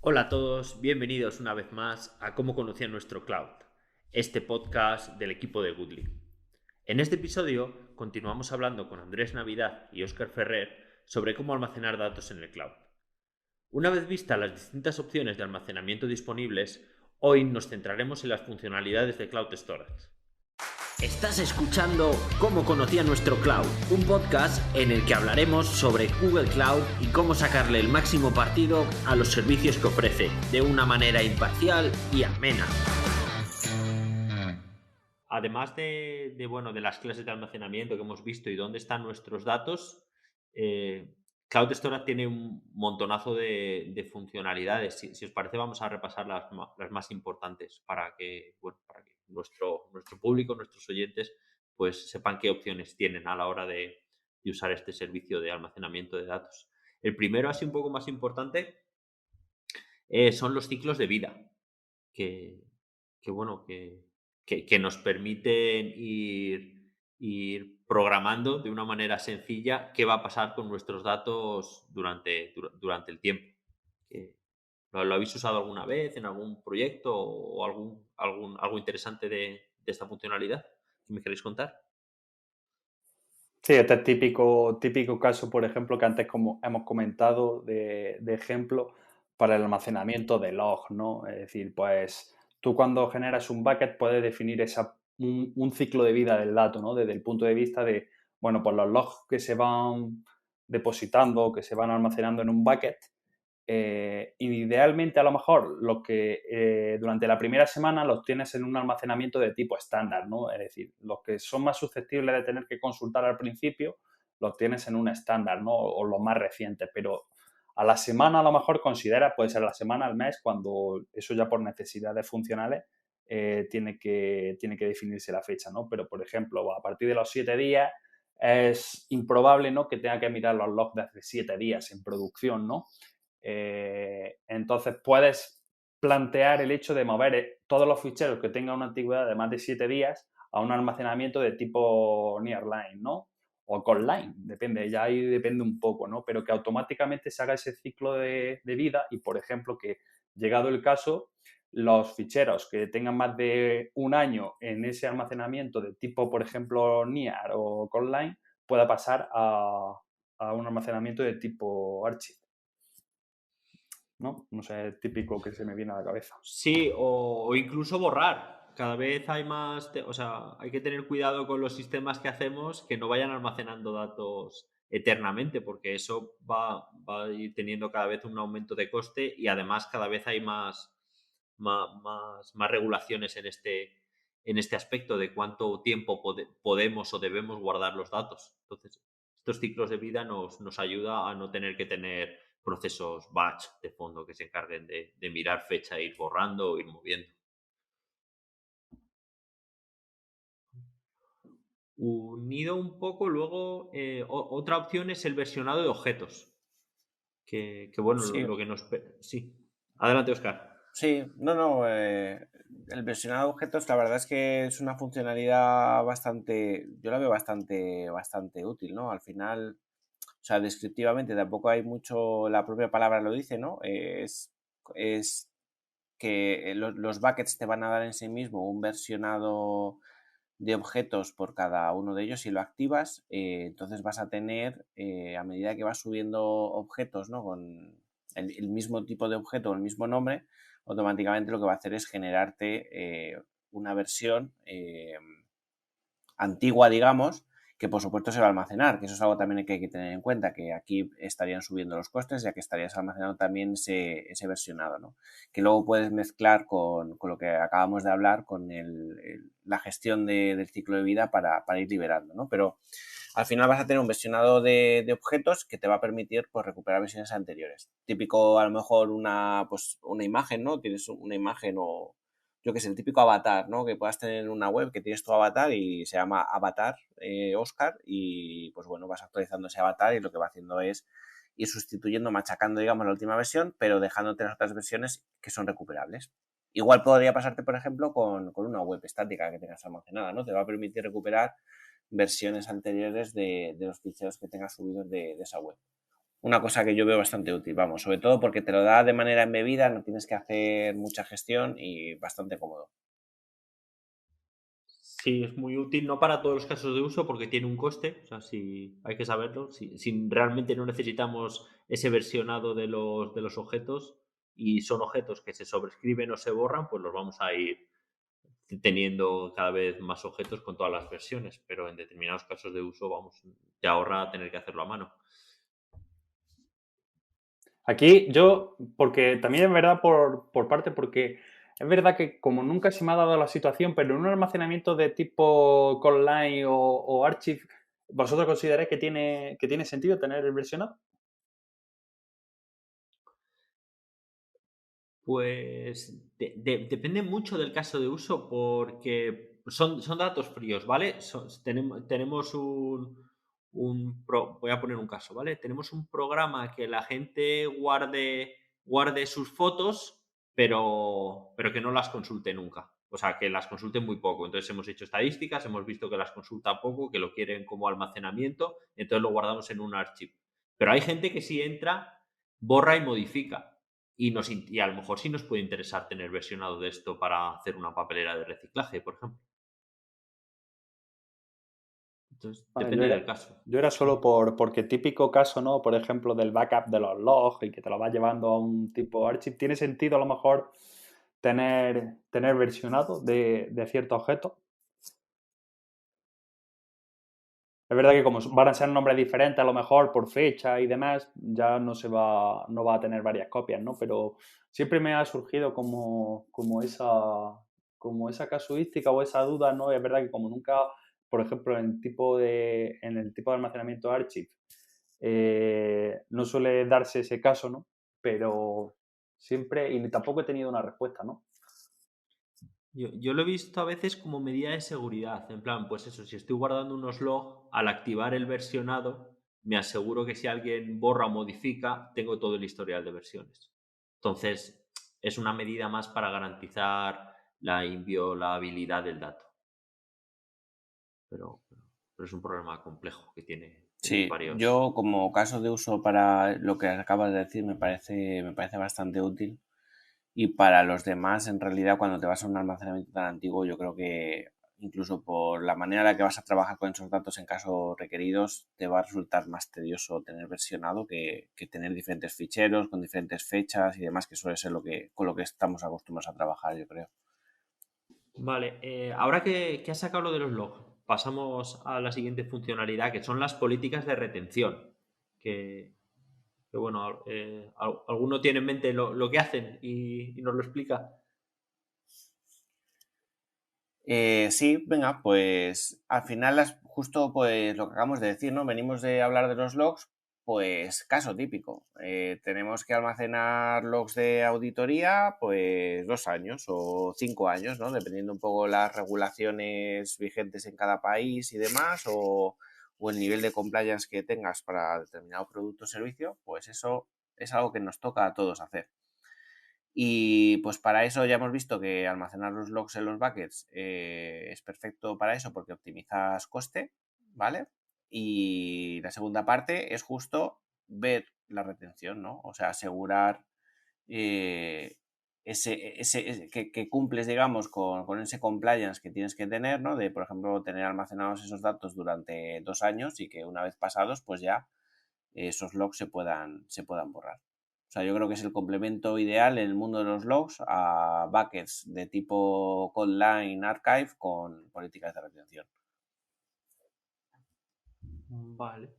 Hola a todos, bienvenidos una vez más a Cómo conocía nuestro cloud, este podcast del equipo de Goodly. En este episodio continuamos hablando con Andrés Navidad y Óscar Ferrer sobre cómo almacenar datos en el cloud. Una vez vistas las distintas opciones de almacenamiento disponibles, hoy nos centraremos en las funcionalidades de Cloud Storage. Estás escuchando Cómo conocía nuestro cloud, un podcast en el que hablaremos sobre Google Cloud y cómo sacarle el máximo partido a los servicios que ofrece, de una manera imparcial y amena. Además de las clases de almacenamiento que hemos visto y dónde están nuestros datos, Cloud Storage tiene un montonazo de funcionalidades. Si os parece, vamos a repasar las más importantes para que nuestro público, nuestros oyentes, pues sepan qué opciones tienen a la hora de usar este servicio de almacenamiento de datos. El primero, así un poco más importante, son los ciclos de vida, que, que bueno, que nos permiten ir programando de una manera sencilla qué va a pasar con nuestros datos durante el tiempo. Que- ¿Lo habéis usado alguna vez en algún proyecto o algo interesante de esta funcionalidad que me queréis contar? Sí, este es típico caso, por ejemplo, que antes como hemos comentado de ejemplo para el almacenamiento de log, ¿no? Es decir, pues tú cuando generas un bucket puedes definir un ciclo de vida del dato, ¿no? Desde el punto de vista de, bueno, pues los logs que se van depositando, que se van almacenando en un bucket, idealmente, a lo mejor, los que durante la primera semana los tienes en un almacenamiento de tipo estándar, ¿no? Es decir, los que son más susceptibles de tener que consultar al principio, los tienes en un estándar, ¿no? O los más recientes, pero a la semana a lo mejor considera, puede ser a la semana, al mes, cuando eso ya por necesidades funcionales tiene que definirse la fecha, ¿no? Pero, por ejemplo, a partir de los 7 días es improbable, ¿no?, que tenga que mirar los logs de hace 7 días en producción, ¿no? Entonces puedes plantear el hecho de mover todos los ficheros que tengan una antigüedad de más de 7 días a un almacenamiento de tipo nearline, ¿no? O conline, depende, ya ahí depende un poco, ¿no? Pero que automáticamente se haga ese ciclo de vida y, por ejemplo, que llegado el caso, los ficheros que tengan más de un año en ese almacenamiento de tipo, por ejemplo, near o conline, pueda pasar a un almacenamiento de tipo archive, ¿no? No sé, típico que se me viene a la cabeza. Sí, o incluso borrar. Cada vez hay o sea, hay que tener cuidado con los sistemas que hacemos que no vayan almacenando datos eternamente, porque eso va a ir teniendo cada vez un aumento de coste y además cada vez hay más regulaciones en este aspecto de cuánto tiempo podemos o debemos guardar los datos. Entonces, estos ciclos de vida nos ayuda a no tener que tener procesos batch de fondo que se encarguen de mirar fecha e ir borrando o ir moviendo. Unido un poco, luego otra opción es el versionado de objetos. Que bueno, Sí, lo que nos... Sí. Adelante, Oscar. sí, no, el versionado de objetos, la verdad es que es una funcionalidad bastante, yo la veo bastante útil, ¿no? Al final, o sea, descriptivamente tampoco hay mucho, la propia palabra lo dice, ¿no? Es que los buckets te van a dar en sí mismo un versionado de objetos por cada uno de ellos. Si lo activas, entonces vas a tener, a medida que vas subiendo objetos, ¿no?, con el mismo tipo de objeto o el mismo nombre, automáticamente lo que va a hacer es generarte una versión antigua, digamos, que por supuesto se va a almacenar, que eso es algo también que hay que tener en cuenta, que aquí estarían subiendo los costes, ya que estarías almacenando también ese versionado, ¿no? Que luego puedes mezclar con lo que acabamos de hablar, con la gestión del ciclo de vida para ir liberando, ¿no? Pero al final vas a tener un versionado de objetos que te va a permitir, pues, recuperar versiones anteriores. Típico, a lo mejor, pues, una imagen, ¿no? Tienes una imagen o, yo qué sé, el típico avatar, ¿no? Que puedas tener en una web que tienes tu avatar y se llama avatar Oscar, y pues bueno, vas actualizando ese avatar y lo que va haciendo es ir sustituyendo, machacando, digamos, la última versión, pero dejándote las otras versiones que son recuperables. Igual podría pasarte, por ejemplo, con una web estática que tengas almacenada, ¿no? Te va a permitir recuperar versiones anteriores de los ficheros que tengas subidos de esa web. una cosa que yo veo bastante útil, vamos, sobre todo porque te lo da de manera embebida, no tienes que hacer mucha gestión y bastante cómodo. Sí, es muy útil, no para todos los casos de uso porque tiene un coste, o sea, si hay que saberlo, si realmente no necesitamos ese versionado de los objetos y son objetos que se sobrescriben o se borran, pues los vamos a ir teniendo cada vez más objetos con todas las versiones, pero en determinados casos de uso, vamos, te ahorra tener que hacerlo a mano. Aquí yo, porque también es verdad por parte, porque es verdad que como nunca se me ha dado la situación, pero en un almacenamiento de tipo Codeline o Archive, ¿vosotros consideráis que tiene sentido tener el versionado? Pues depende mucho del caso de uso porque son datos fríos, ¿vale? Tenemos voy a poner un caso, ¿vale? Tenemos un programa que la gente guarde sus fotos, pero que no las consulte nunca. O sea, que las consulte muy poco. Entonces hemos hecho estadísticas, hemos visto que las consulta poco, que lo quieren como almacenamiento, entonces lo guardamos en un archivo. Pero hay gente que sí entra, borra y modifica. Y a lo mejor sí nos puede interesar tener versionado de esto para hacer una papelera de reciclaje, por ejemplo. Entonces, Vale, depende del caso. yo era solo porque típico caso, ¿no? Por ejemplo, del backup de los logs y que te lo vas llevando a un tipo archive. ¿Tiene sentido a lo mejor tener versionado de ciertos objetos? Es verdad que como van a ser nombres diferentes, a lo mejor por fecha y demás, ya no va a tener varias copias, ¿no? Pero siempre me ha surgido como esa casuística o esa duda, ¿no? Es verdad que como nunca, por ejemplo, en el tipo de almacenamiento Archive, no suele darse ese caso, ¿no? Pero siempre, y tampoco he tenido una respuesta, ¿no? Yo lo he visto a veces como medida de seguridad. En plan, pues eso, si estoy guardando unos logs, al activar el versionado, me aseguro que si alguien borra o modifica, tengo todo el historial de versiones. Entonces, es una medida más para garantizar la inviolabilidad del dato. Pero es un problema complejo que tiene Sí, varios. yo como caso de uso para lo que acabas de decir me parece bastante útil. Y para los demás, en realidad, cuando te vas a un almacenamiento tan antiguo, yo creo que incluso por la manera en la que vas a trabajar con esos datos en casos requeridos, te va a resultar más tedioso tener versionado que tener diferentes ficheros con diferentes fechas y demás, que suele ser con lo que estamos acostumbrados a trabajar, yo creo. Vale, ahora que has sacado lo de los logs, pasamos a la siguiente funcionalidad, que son las políticas de retención. Que, que bueno, alguno tiene en mente lo que hacen y nos lo explica. Sí, venga, pues al final justo pues lo que acabamos de decir, ¿no? Venimos de hablar de los logs, pues caso típico. Tenemos que almacenar logs de auditoría, pues 2 años o 5 años, ¿no? Dependiendo un poco las regulaciones vigentes en cada país y demás, o el nivel de compliance que tengas para determinado producto o servicio, pues eso es algo que nos toca a todos hacer. Y pues para eso ya hemos visto que almacenar los logs en los buckets es perfecto para eso porque optimizas coste, ¿vale? Y la segunda parte es justo ver la retención, ¿no? O sea, asegurar eh, que cumples, digamos, con ese compliance que tienes que tener, ¿no? De, por ejemplo, tener almacenados esos datos durante 2 años y que una vez pasados, pues ya esos logs se puedan borrar. O sea, yo creo que es el complemento ideal en el mundo de los logs a buckets de tipo Codeline Archive con políticas de retención. Vale.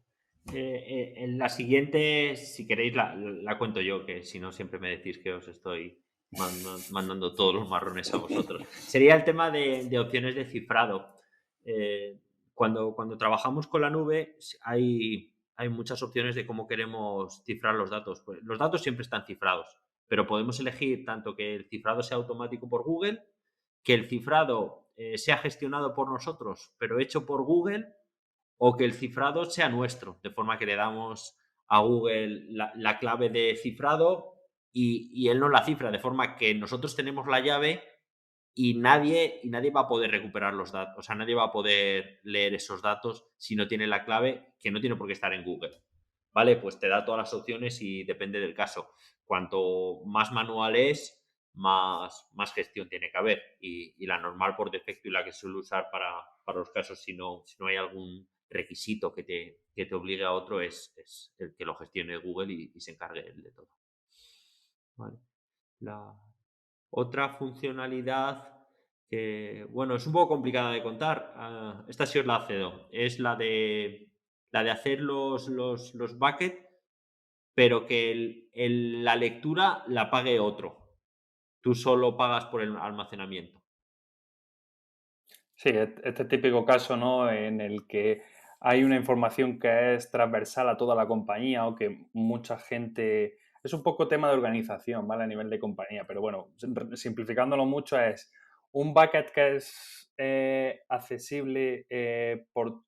En la siguiente, si queréis, la cuento yo, que si no siempre me decís que os estoy mandando todos los marrones a vosotros. Sería el tema de opciones de cifrado. Eh, cuando trabajamos con la nube hay muchas opciones de cómo queremos cifrar los datos. Pues, los datos siempre están cifrados, pero podemos elegir tanto que el cifrado sea automático por Google, que el cifrado sea gestionado por nosotros, pero hecho por Google, o que el cifrado sea nuestro, de forma que le damos a Google la clave de cifrado y él nos la cifra, de forma que nosotros tenemos la llave y nadie va a poder recuperar los datos, o sea, nadie va a poder leer esos datos si no tiene la clave, que no tiene por qué estar en Google. ¿vale? Pues te da todas las opciones y depende del caso. Cuanto más manual es, más gestión tiene que haber. Y la normal por defecto y la que se suele usar para los casos, si no hay algún requisito que te obligue a otro, es el que lo gestione Google y se encargue él de todo. Vale. La otra funcionalidad que, bueno, es un poco complicada de contar. Esta sí os la cedo. Es la de hacer los buckets, pero que la lectura la pague otro. Tú solo pagas por el almacenamiento. Sí, este típico caso, ¿no? En el que hay una información que es transversal a toda la compañía o que mucha gente... Es un poco tema de organización, ¿vale? A nivel de compañía, pero bueno, simplificándolo mucho es un bucket que es accesible por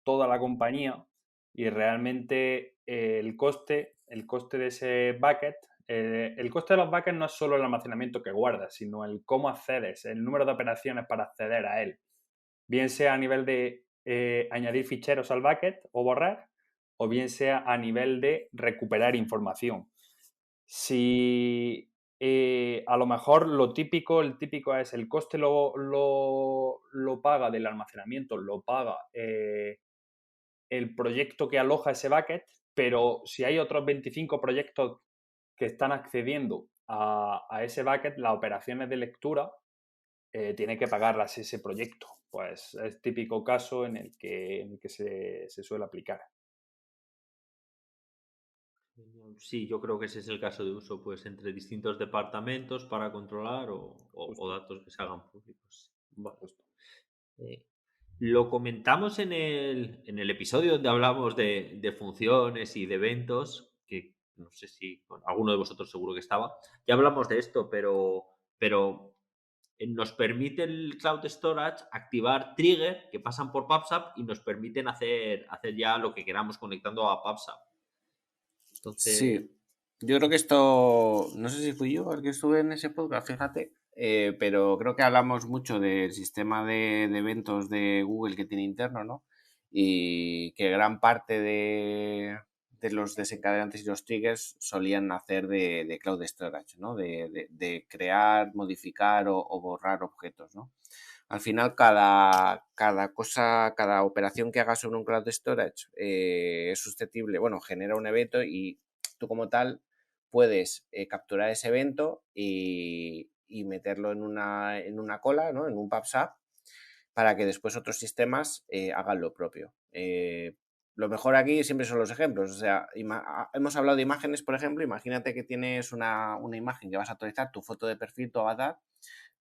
toda la compañía y realmente el coste de ese bucket, el coste de los buckets no es solo el almacenamiento que guardas, sino el cómo accedes, el número de operaciones para acceder a él, bien sea a nivel de añadir ficheros al bucket o borrar, o bien sea a nivel de recuperar información. Si a lo mejor el típico es el coste lo paga del almacenamiento, lo paga el proyecto que aloja ese bucket, pero si hay otros 25 proyectos que están accediendo a ese bucket, las operaciones de lectura tiene que pagarlas ese proyecto. Pues es típico caso en el que se suele aplicar. Sí, yo creo que ese es el caso de uso, pues entre distintos departamentos para controlar o Justo, datos que se hagan públicos. Vale. justo. Eh, lo comentamos en el episodio donde hablamos de funciones y de eventos, que no sé si bueno, alguno de vosotros seguro que estaba. Ya hablamos de esto, pero nos permite el Cloud Storage activar trigger que pasan por PubSub y nos permiten hacer ya lo que queramos conectando a PubSub. Entonces, Sí, yo creo que esto, no sé si fui yo el que estuve en ese podcast, fíjate, pero creo que hablamos mucho del sistema de eventos de Google que tiene interno, ¿no? Y que gran parte de los desencadenantes y los triggers solían nacer de Cloud Storage, ¿no? De crear, modificar o borrar objetos, ¿no? Al final, cada cosa, cada operación que hagas sobre un Cloud Storage es susceptible, bueno, genera un evento y tú como tal puedes capturar ese evento y meterlo en una cola, ¿no? En un PubSub, para que después otros sistemas hagan lo propio. Lo mejor aquí siempre son los ejemplos. O sea, hemos hablado de imágenes, por ejemplo. Imagínate que tienes una imagen que vas a actualizar, tu foto de perfil, tu avatar,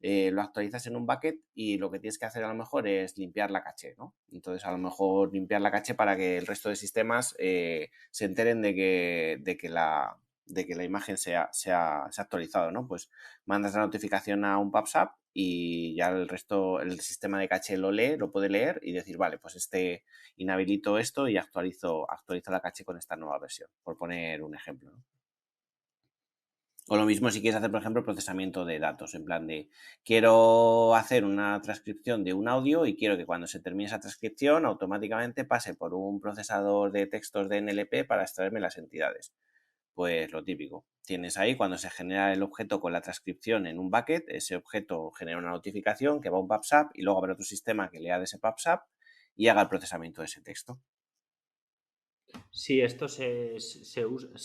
lo actualizas en un bucket y lo que tienes que hacer a lo mejor es limpiar la caché, ¿no? Entonces, a lo mejor limpiar la caché para que el resto de sistemas se enteren de que la imagen se ha actualizado, ¿no? Pues mandas la notificación a un PubSub y ya el resto, el sistema de caché lo lee, lo puede leer y decir, vale, pues inhabilito esto y actualizo la caché con esta nueva versión, por poner un ejemplo, ¿no? O lo mismo si quieres hacer, por ejemplo, procesamiento de datos, en plan de quiero hacer una transcripción de un audio y quiero que cuando se termine esa transcripción automáticamente pase por un procesador de textos de NLP para extraerme las entidades. Pues lo típico. Tienes ahí cuando se genera el objeto con la transcripción en un bucket, ese objeto genera una notificación que va a un PubSub y luego habrá otro sistema que lea de ese PubSub y haga el procesamiento de ese texto. sí, esto se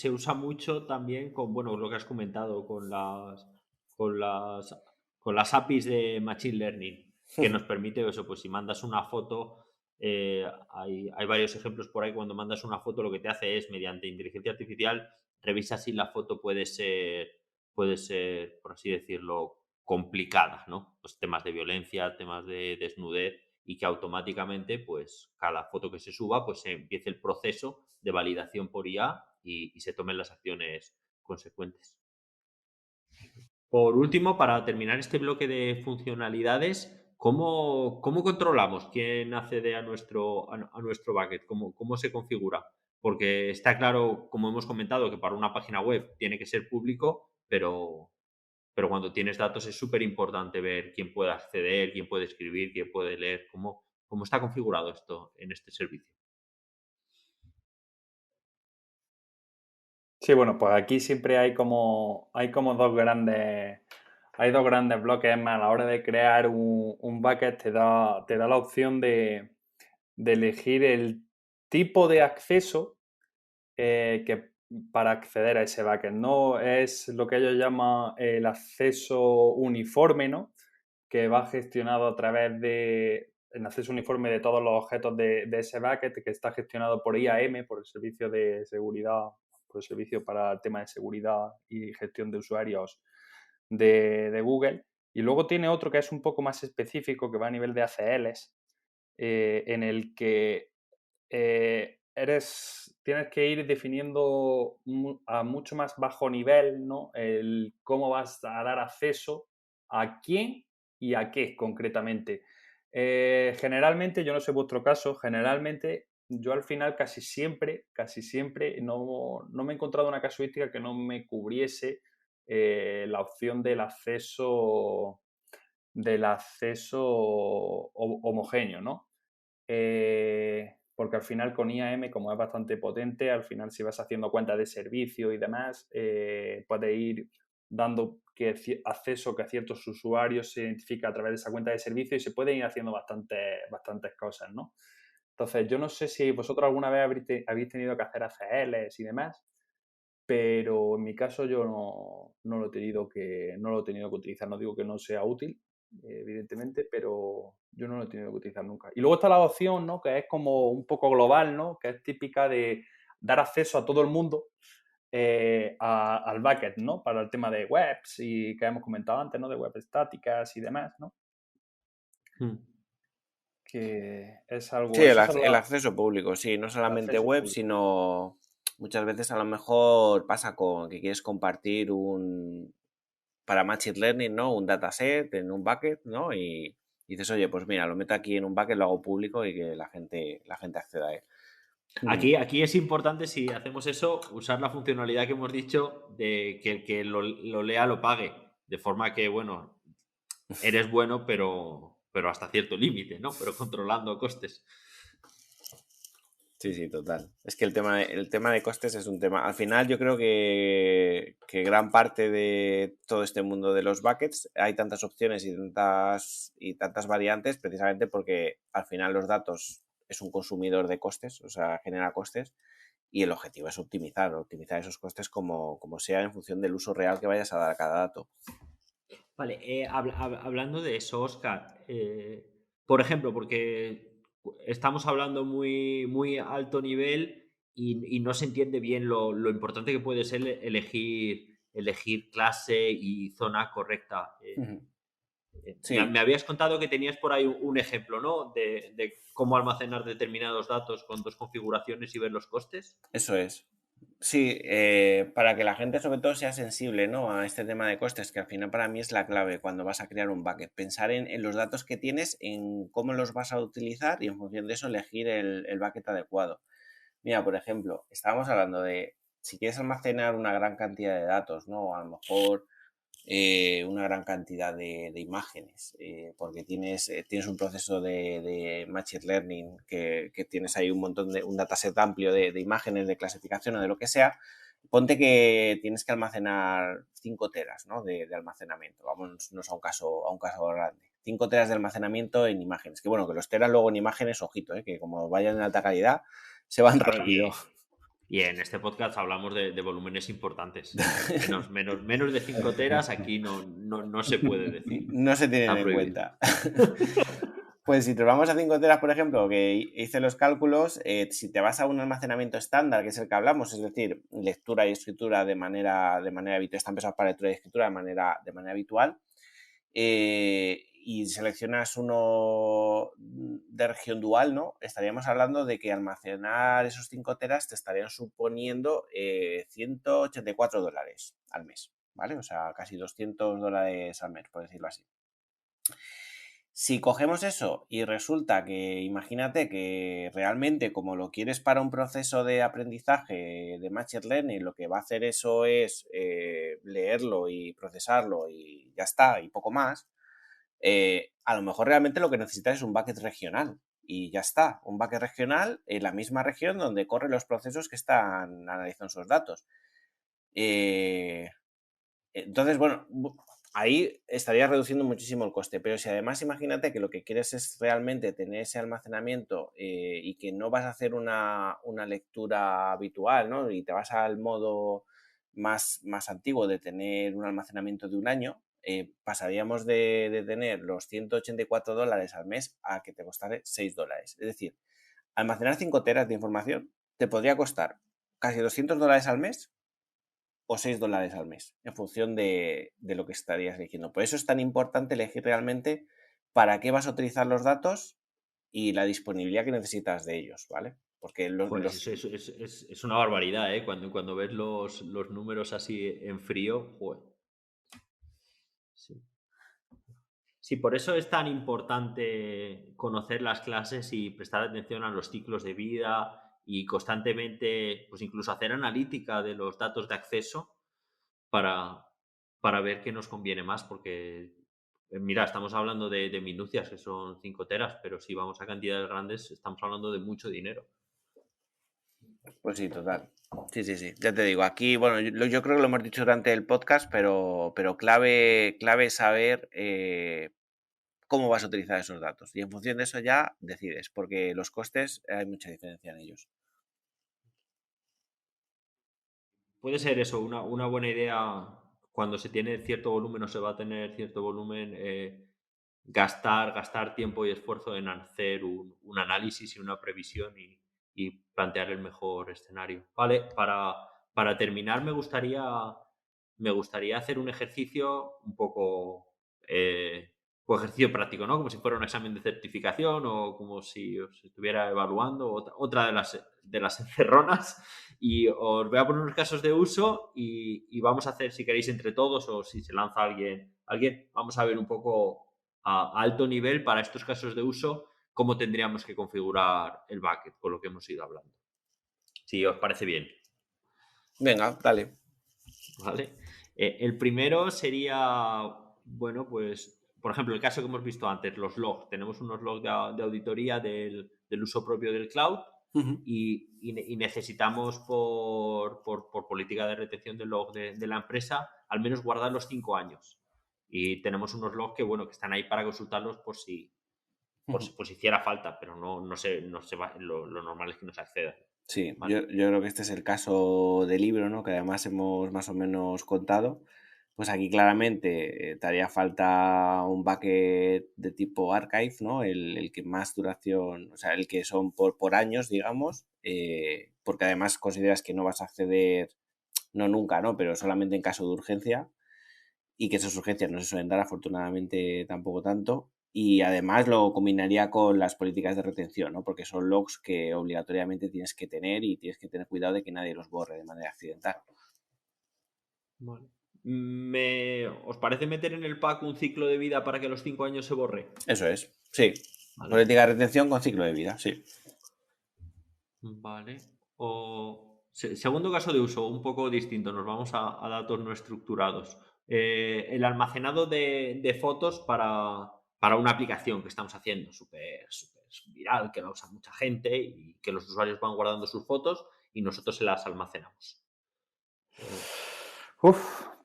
usa mucho también con, bueno, lo que has comentado, con las, con las APIs de Machine Learning, que nos permite eso, pues si mandas una foto, hay varios ejemplos por ahí, cuando mandas una foto lo que te hace es, mediante inteligencia artificial, revisa si la foto puede ser, por así decirlo, complicada, ¿no? Pues temas de violencia, temas de desnudez, y que automáticamente, pues, cada foto que se suba, pues se empiece el proceso de validación por IA y se tomen las acciones consecuentes. Por último, para terminar este bloque de funcionalidades, ¿cómo controlamos quién accede a nuestro bucket? ¿Cómo se configura? Porque está claro, como hemos comentado, que para una página web tiene que ser público, pero cuando tienes datos es súper importante ver quién puede acceder, quién puede escribir, quién puede leer, cómo está configurado esto en este servicio. Sí, bueno, pues aquí siempre hay dos grandes bloques. Es más, a la hora de crear un bucket te da la opción de elegir el tipo de acceso para acceder a ese bucket. No es lo que ellos llaman el acceso uniforme, ¿no? Que va gestionado a través de el acceso uniforme de todos los objetos de ese bucket, que está gestionado por IAM, por el servicio de seguridad, por el servicio para el tema de seguridad y gestión de usuarios de Google. Y luego tiene otro que es un poco más específico, que va a nivel de ACLs, en el que tienes que ir definiendo a mucho más bajo nivel, ¿no? El cómo vas a dar acceso a quién y a qué concretamente. Generalmente, yo no sé vuestro caso, generalmente yo al final casi siempre no me he encontrado una casuística que no me cubriese la opción del acceso homogéneo, ¿no? Porque al final con IAM, como es bastante potente, al final si vas haciendo cuentas de servicio y demás, puedes ir dando acceso que a ciertos usuarios se identifica a través de esa cuenta de servicio y se pueden ir haciendo bastantes cosas, ¿no? Entonces, yo no sé si vosotros alguna vez habéis tenido que hacer ACLs y demás, pero en mi caso yo no no lo he tenido que utilizar. No digo que no sea útil, evidentemente, pero yo no lo he tenido que utilizar nunca. Y luego está la opción, ¿no? Que es como un poco global, ¿no? Que es típica de dar acceso a todo el mundo al bucket, ¿no? Para el tema de webs y que hemos comentado antes, ¿no? De web estáticas y demás, ¿no? Mm. Que es Sí, algo, eso es el acceso público, sí, no el solamente acceso web, público. sino muchas veces a lo mejor pasa con que quieres compartir para Machine Learning, ¿no? Un dataset en un bucket, ¿no? Y dices, oye, pues mira, lo meto aquí en un bucket, lo hago público y que la gente acceda a él. Aquí es importante, si hacemos eso, usar la funcionalidad que hemos dicho de que el que lo lea lo pague. De forma que, bueno, eres bueno, pero hasta cierto límite, ¿no? Pero controlando costes. Sí, sí, total. Es que el tema de costes es un tema. Al final, yo creo que gran parte de todo este mundo de los buckets hay tantas opciones y tantas variantes precisamente porque al final los datos es un consumidor de costes, o sea, genera costes y el objetivo es optimizar esos costes como sea en función del uso real que vayas a dar a cada dato. Vale, hablando de eso, Oscar, por ejemplo, porque estamos hablando muy alto nivel y no se entiende bien lo importante que puede ser elegir clase y zona correcta. Me Sí, habías contado que tenías por ahí un ejemplo, ¿no? De cómo almacenar determinados datos con dos configuraciones y ver los costes. eso es. Sí, para que la gente sobre todo sea sensible, ¿no? A este tema de costes, que al final para mí es la clave cuando vas a crear un bucket. Pensar en los datos que tienes, en cómo los vas a utilizar y en función de eso elegir el bucket adecuado. Mira, por ejemplo, estábamos hablando de si quieres almacenar una gran cantidad de datos, ¿no? A lo mejor una gran cantidad de imágenes, porque tienes un proceso de Machine Learning que tienes ahí un dataset amplio de imágenes, de clasificación o de lo que sea. Ponte que tienes que almacenar 5 teras, ¿no? de almacenamiento. Vámonos a un caso grande. 5 teras de almacenamiento en imágenes. Que bueno, que los teras luego en imágenes, ojito, que como vayan en alta calidad, se van Claro, rápido. y en este podcast hablamos de volúmenes importantes. Menos de 5 teras aquí no se puede decir. No se tienen Está en prohibido. cuenta. Pues si te vamos a 5 teras, por ejemplo, que hice los cálculos, si te vas a un almacenamiento estándar, que es el que hablamos, es decir, lectura y escritura de manera habitual, están pensados para lectura y escritura de manera habitual, y seleccionas uno de región dual, ¿no? Estaríamos hablando de que almacenar esos 5 teras te estarían suponiendo $184 al mes, ¿vale? O sea, casi $200 al mes, por decirlo así. Si cogemos eso y resulta que, imagínate que realmente como lo quieres para un proceso de aprendizaje de Machine Learning, lo que va a hacer eso es leerlo y procesarlo y ya está, y poco más, a lo mejor realmente lo que necesitas es un bucket regional y ya está, un bucket regional en la misma región donde corren los procesos que están analizando esos datos. Entonces, bueno, ahí estarías reduciendo muchísimo el coste, pero si además imagínate que lo que quieres es realmente tener ese almacenamiento y que no vas a hacer una lectura habitual, ¿no? Y te vas al modo más antiguo de tener un almacenamiento de un año, pasaríamos de tener los $184 al mes a que te costara $6. Es decir, almacenar 5 teras de información te podría costar casi $200 al mes o $6 al mes, en función de lo que estarías eligiendo. Por eso es tan importante elegir realmente para qué vas a utilizar los datos y la disponibilidad que necesitas de ellos, ¿vale? Porque Joder, es una barbaridad, ¿eh? Cuando ves los números así en frío, joder. Sí. Sí, por eso es tan importante conocer las clases y prestar atención a los ciclos de vida y constantemente, pues incluso hacer analítica de los datos de acceso para, para ver qué nos conviene más, porque, mira, estamos hablando de minucias, que son 5 teras, pero si vamos a cantidades grandes, estamos hablando de mucho dinero. Pues sí, total. Sí, sí, sí. Ya te digo, aquí, bueno, yo creo que lo hemos dicho durante el podcast, pero clave saber cómo vas a utilizar esos datos. Y en función de eso ya decides, porque los costes hay mucha diferencia en ellos. Puede ser eso, una buena idea cuando se tiene cierto volumen o se va a tener cierto volumen, gastar tiempo y esfuerzo en hacer un análisis y una previsión y plantear el mejor escenario. Vale, para terminar me gustaría hacer un ejercicio un poco, un ejercicio práctico, ¿no? Como si fuera un examen de certificación o como si os estuviera evaluando otra de las encerronas. Y os voy a poner unos casos de uso y vamos a hacer, si queréis, entre todos o si se lanza alguien, vamos a ver un poco a alto nivel para estos casos de uso cómo tendríamos que configurar el bucket con lo que hemos ido hablando. Si os parece bien. Venga, dale. ¿Vale? El primero sería, bueno, pues, por ejemplo, el caso que hemos visto antes, los logs. Tenemos unos logs de auditoría del uso propio del cloud y necesitamos por política de retención de log de la empresa al menos guardar los 5 años. Y tenemos unos logs que, bueno, que están ahí para consultarlos por si hiciera falta, pero no se va, lo normal es que no se acceda. Sí, ¿Vale? yo creo que este es el caso del libro, ¿no? Que además hemos más o menos contado. Pues aquí claramente te haría falta un bucket de tipo archive, ¿no? El que más duración, o sea, el que son por años, digamos, porque además consideras que no vas a acceder, no nunca, ¿no? Pero solamente en caso de urgencia y que esas urgencias no se suelen dar afortunadamente tampoco tanto. Y además lo combinaría con las políticas de retención, ¿no? Porque son logs que obligatoriamente tienes que tener y tienes que tener cuidado de que nadie los borre de manera accidental. Vale. ¿Os parece meter en el pack un ciclo de vida para que a los 5 años se borre? Eso es, sí. Vale. Política de retención con ciclo de vida, sí. Vale. Segundo caso de uso, un poco distinto. Nos vamos a datos no estructurados. El almacenado de fotos para una aplicación que estamos haciendo súper viral, que la usa mucha gente y que los usuarios van guardando sus fotos y nosotros se las almacenamos.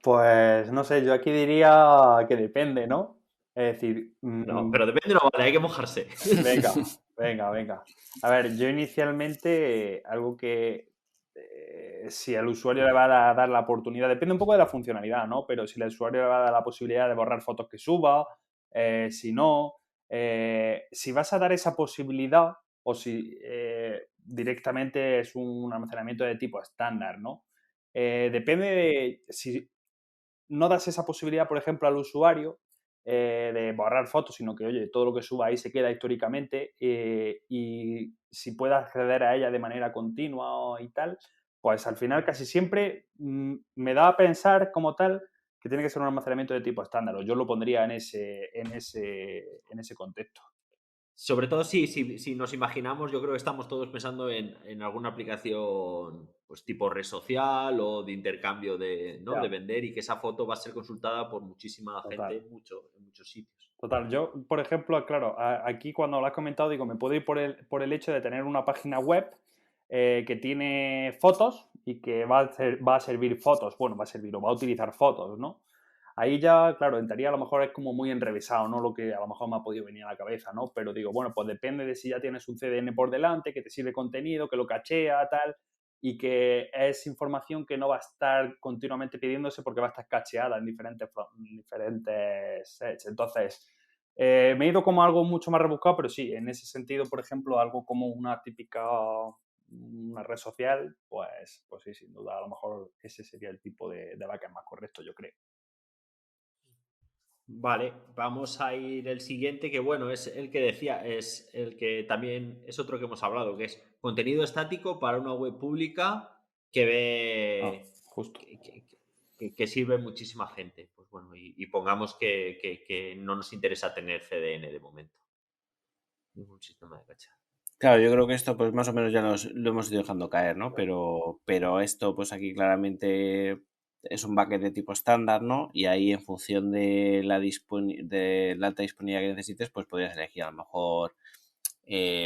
Pues no sé, yo aquí diría que depende, ¿no? Es decir, No, pero depende, no vale, hay que mojarse. venga. A ver, yo inicialmente algo que si al usuario le va a dar la oportunidad, depende un poco de la funcionalidad, ¿no? Pero si el usuario le va a dar la posibilidad de borrar fotos que suba, si no, si vas a dar esa posibilidad o si directamente es un almacenamiento de tipo estándar, ¿no? Depende de si no das esa posibilidad, por ejemplo, al usuario de borrar fotos, sino que, oye, todo lo que suba ahí se queda históricamente y si puede acceder a ella de manera continua y tal, pues al final casi siempre me da a pensar como tal que tiene que ser un almacenamiento de tipo estándar, o yo lo pondría en ese contexto. Sobre todo si nos imaginamos, yo creo que estamos todos pensando en alguna aplicación pues tipo red social o de intercambio ¿no? Ya. de vender y que esa foto va a ser consultada por muchísima gente Total. en muchos sitios. Total, yo, por ejemplo, claro, aquí cuando lo has comentado, digo, me puedo ir por el hecho de tener una página web que tiene fotos y que va a servir fotos, bueno, va a servir o va a utilizar fotos, ¿no? Ahí ya, claro, en teoría a lo mejor es como muy enrevesado, ¿no? Lo que a lo mejor me ha podido venir a la cabeza, ¿no? Pero digo, bueno, pues depende de si ya tienes un CDN por delante, que te sirve contenido, que lo cachea, tal, y que es información que no va a estar continuamente pidiéndose porque va a estar cacheada en diferentes sets. Entonces, me he ido como algo mucho más rebuscado, pero sí, en ese sentido, por ejemplo, algo como una red social, pues sí, sin duda, a lo mejor ese sería el tipo de backend más correcto, yo creo. Vale, vamos a ir el siguiente, que bueno, es el que decía, es el que también es otro que hemos hablado, que es contenido estático para una web pública que ve Justo. que sirve muchísima gente. Pues bueno, y pongamos que no nos interesa tener CDN de momento. Ningún sistema de caché. Claro, yo creo que esto pues más o menos ya lo hemos ido dejando caer, ¿no? Pero esto pues aquí claramente es un bucket de tipo estándar, ¿no? Y ahí en función de de la alta disponibilidad que necesites, pues podrías elegir a lo mejor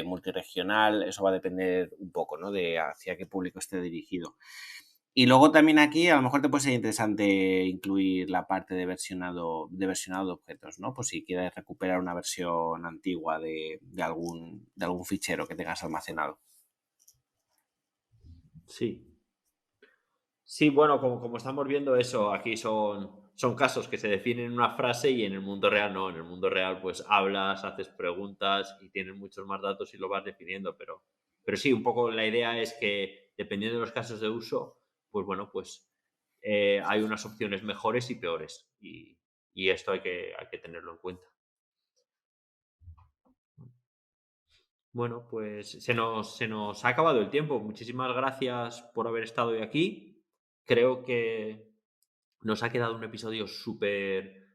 multiregional, eso va a depender un poco, ¿no? De hacia qué público esté dirigido. Y luego también aquí a lo mejor te puede ser interesante incluir la parte de versionado de objetos, ¿no? Pues si quieres recuperar una versión antigua de algún fichero que tengas almacenado. Sí. Sí, bueno, como estamos viendo eso, aquí son casos que se definen en una frase y en el mundo real no. En el mundo real pues hablas, haces preguntas y tienes muchos más datos y lo vas definiendo, pero sí, un poco la idea es que dependiendo de los casos de uso, pues bueno, pues hay unas opciones mejores y peores y esto hay que tenerlo en cuenta. Bueno, pues se nos ha acabado el tiempo. Muchísimas gracias por haber estado hoy aquí. Creo que nos ha quedado un episodio súper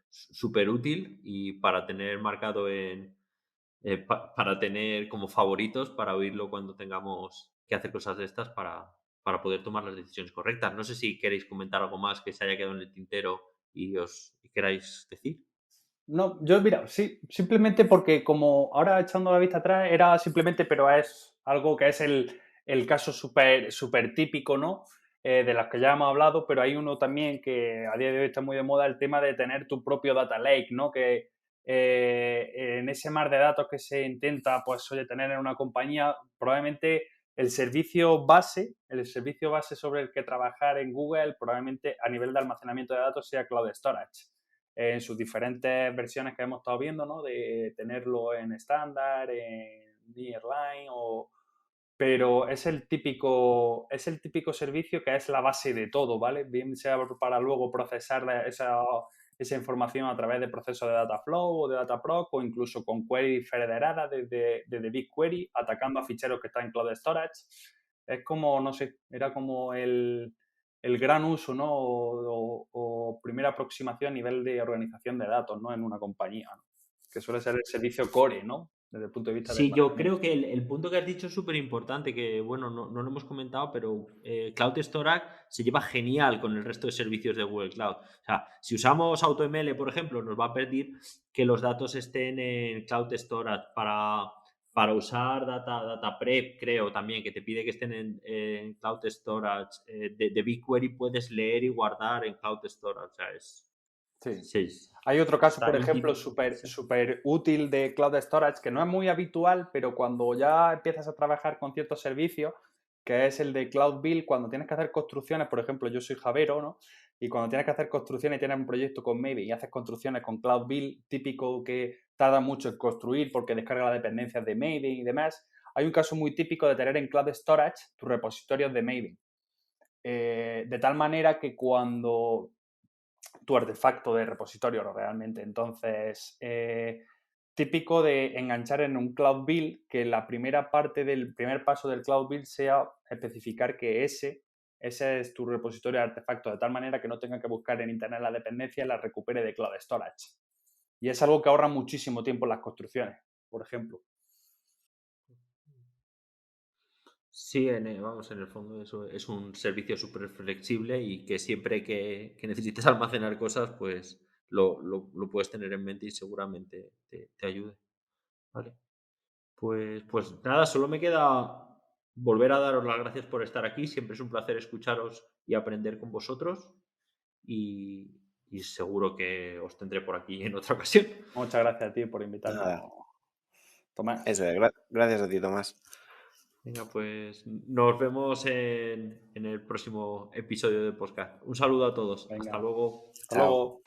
útil y para tener marcado para tener como favoritos, para oírlo cuando tengamos que hacer cosas de estas para poder tomar las decisiones correctas. No sé si queréis comentar algo más que se haya quedado en el tintero y queráis decir. No, yo, mira, sí, simplemente porque como ahora echando la vista atrás era simplemente, pero es algo que es el caso súper típico, ¿no? De los que ya hemos hablado, pero hay uno también que a día de hoy está muy de moda, el tema de tener tu propio data lake, ¿no? Que en ese mar de datos que se intenta, pues, oye, tener en una compañía, probablemente el servicio base sobre el que trabajar en Google, probablemente a nivel de almacenamiento de datos sea Cloud Storage en sus diferentes versiones que hemos estado viendo, ¿no? De tenerlo en estándar, en nearline, pero es el típico servicio que es la base de todo, ¿vale? Bien sea para luego procesar esa información a través de procesos de Dataflow o de Dataproc o incluso con queries federadas desde BigQuery atacando a ficheros que están en Cloud Storage. Es como, no sé, era como el gran uso, ¿no? O primera aproximación a nivel de organización de datos, ¿no? En una compañía, ¿no? Que suele ser el servicio core, ¿no? Desde el punto de vista de Sí, yo almacenamiento. creo que el punto que has dicho es súper importante, que bueno, no lo hemos comentado, pero Cloud Storage se lleva genial con el resto de servicios de Google Cloud. O sea, si usamos AutoML, por ejemplo, nos va a pedir que los datos estén en Cloud Storage para usar data Prep, creo también, que te pide que estén en Cloud Storage. De BigQuery puedes leer y guardar en Cloud Storage. O sea, Sí. sí, Hay otro caso, está por ejemplo, íntimamente. súper útil de Cloud Storage, que no es muy habitual, pero cuando ya empiezas a trabajar con ciertos servicios, que es el de Cloud Build, cuando tienes que hacer construcciones, por ejemplo, yo soy Javero, ¿no? Y cuando tienes que hacer construcciones y tienes un proyecto con Maybe y haces construcciones con Cloud Build, típico que tarda mucho en construir porque descarga las dependencias de Maybe y demás, hay un caso muy típico de tener en Cloud Storage tus repositorios de Maybe. De tal manera que cuando tu artefacto de repositorio realmente. Entonces, típico de enganchar en un Cloud Build, que la primera parte del primer paso del Cloud Build sea especificar que ese es tu repositorio de artefacto, de tal manera que no tenga que buscar en Internet la dependencia y la recupere de Cloud Storage. Y es algo que ahorra muchísimo tiempo en las construcciones, por ejemplo. Sí, vamos, en el fondo eso es un servicio súper flexible y que siempre que necesites almacenar cosas, pues lo puedes tener en mente y seguramente te ayude. Vale. Pues nada, solo me queda volver a daros las gracias por estar aquí. Siempre es un placer escucharos y aprender con vosotros. Y seguro que os tendré por aquí en otra ocasión. Muchas gracias a ti por invitarme, Nada, Tomás. eso es. Gracias a ti, Tomás. Venga, pues nos vemos en el próximo episodio de podcast. Un saludo a todos. Venga. Hasta luego. Hasta Chao. luego.